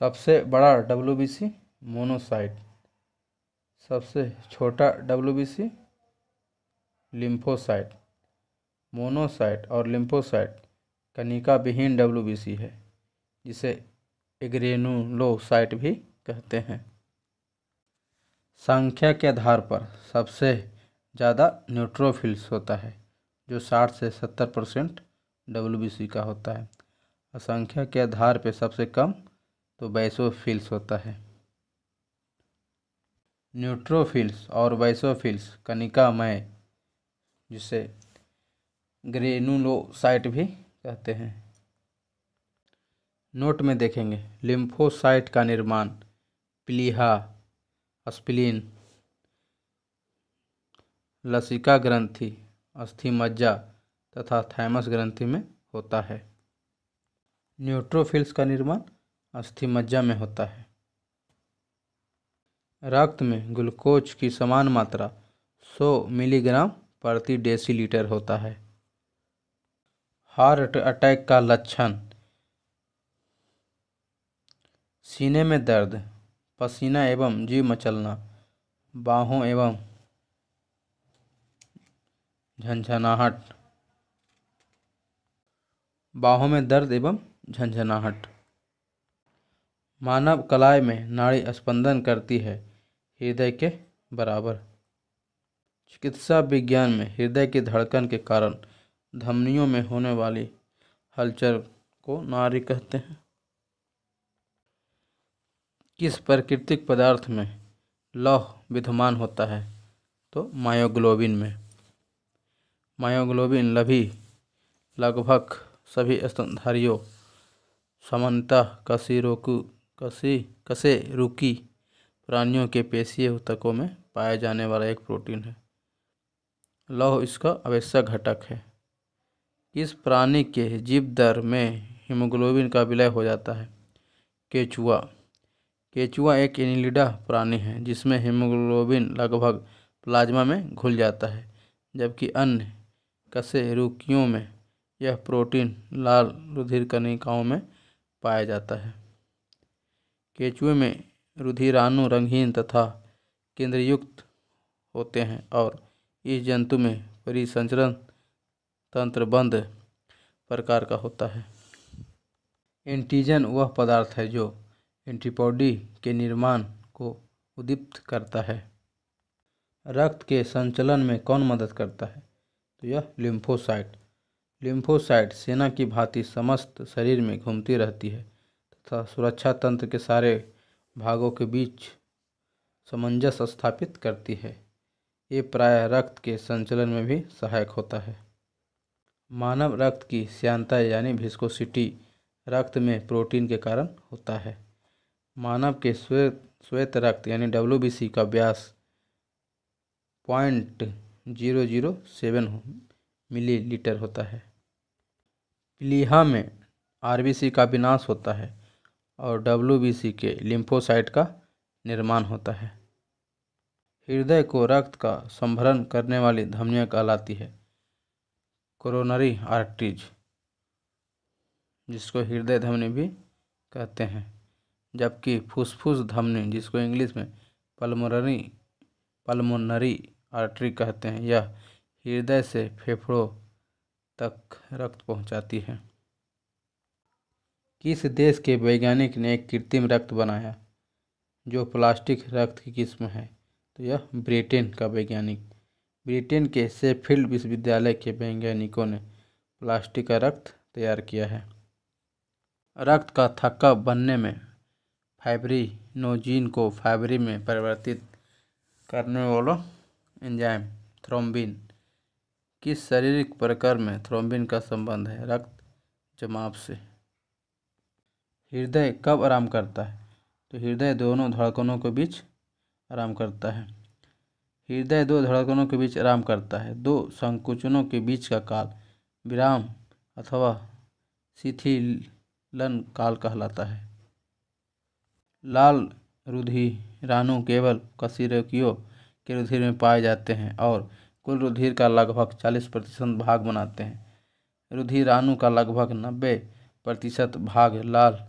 सबसे बड़ा WBC monocyte, सबसे छोटा WBC लिम्फोसाइट। मोनोसाइट और लिम्फोसाइट कणिका विहीन WBC है, जिसे ग्रेनुलोसाइट भी कहते हैं। संख्या के आधार पर सबसे ज़्यादा न्यूट्रोफिल्स होता है, जो 60 से 70% WBC का होता है। और संख्या के आधार पर सबसे कम तो बेसोफिल्स होता है। न्यूट्रोफिल्स और बेसोफिल्स कणिकामय, जिसे ग्रेनुलोसाइट भी कहते हैं। नोट में देखेंगे, लिम्फोसाइट का निर्माण प्लीहा, स्प्लीन, लसिका ग्रंथि, अस्थिमज्जा तथा थाइमस ग्रंथि में होता है। न्यूट्रोफिल्स का निर्माण अस्थिमज्जा में होता है। रक्त में ग्लूकोज की समान मात्रा 100 मिलीग्राम प्रति डेसीलीटर होता है। हार्ट अटैक का लक्षण सीने में दर्द, पसीना एवं जी मचलना, बाहों एवं झंझनाहट, बाहों में दर्द एवं झंझनाहट। मानव कलाई में नाड़ी स्पंदन करती है हृदय के बराबर। चिकित्सा विज्ञान में हृदय की धड़कन के कारण धमनियों में होने वाली हलचल को नाड़ी कहते हैं। किस प्राकृतिक पदार्थ में लौह विद्यमान होता है? तो मायोग्लोबिन में। मायोग्लोबिन लगभग सभी स्तनधारियों, सामान्यतः कशेरुकी प्राणियों के पेशीय ऊतकों में पाया जाने वाला एक प्रोटीन है। लौह इसका आवश्यक घटक है। इस प्राणी के जीवदर में हीमोग्लोबिन का विलय हो जाता है। केचुआ। केचुआ एक एनिलिडा प्राणी है, जिसमें हीमोग्लोबिन लगभग प्लाज्मा में घुल जाता है, जबकि अन्य कशेरुकियों में यह प्रोटीन लाल रुधिर कणिकाओं में पाया जाता है। केचुए में रुधिराणु रंगहीन तथा केंद्रयुक्त होते हैं और इस जंतु में परिसंचरण तंत्र बंद प्रकार का होता है। एंटीजन वह पदार्थ है जो एंटीबॉडी के निर्माण को उद्दीपित करता है। रक्त के संचलन में कौन मदद करता है? तो यह लिम्फोसाइट। लिम्फोसाइट सेना की भांति समस्त शरीर में घूमती रहती है तथा सुरक्षा तंत्र के सारे भागों के बीच सामंजस्य स्थापित करती है। ये प्रायः रक्त के संचलन में भी सहायक होता है। मानव रक्त की श्यानता यानी विस्कोसिटी रक्त में प्रोटीन के कारण होता है। मानव के श्वेत रक्त यानी WBC का व्यास 0.007 मिलीलीटर होता है। प्लीहा में RBC का विनाश होता है और WBC के लिम्फोसाइट का निर्माण होता है। हृदय को रक्त का संभरण करने वाली धमनियाँ कहलाती है कोरोनरी आर्टरीज, जिसको हृदय धमनी भी कहते हैं, जबकि फुसफुस धमनी, जिसको इंग्लिश में पल्मोनरी आर्टरी कहते हैं, यह हृदय से फेफड़ों तक रक्त पहुंचाती है। किस देश के वैज्ञानिक ने एक कृत्रिम रक्त बनाया जो प्लास्टिक रक्त की किस्म है? तो यह ब्रिटेन का वैज्ञानिक। ब्रिटेन के शेफील्ड विश्वविद्यालय के वैज्ञानिकों ने प्लास्टिक का रक्त तैयार किया है। रक्त का थक्का बनने में फाइब्रिनोजिन को फाइब्रिन में परिवर्तित करने वाला एंजाइम थ्रोम्बिन। किस शारीरिक प्रकार में थ्रोम्बिन का संबंध है? रक्त जमाव से। हृदय कब आराम करता है? तो हृदय दोनों धड़कनों के बीच आराम करता है। हृदय दो धड़कनों के बीच आराम करता है। दो संकुचनों के बीच का काल विराम अथवा शिथिलन काल कहलाता है। लाल रुधिराणु केवल कशेरुकियों के रुधिर में पाए जाते हैं और कुल रुधिर का लगभग 40% भाग बनाते हैं। रुधिराणु का लगभग 90% भाग लाल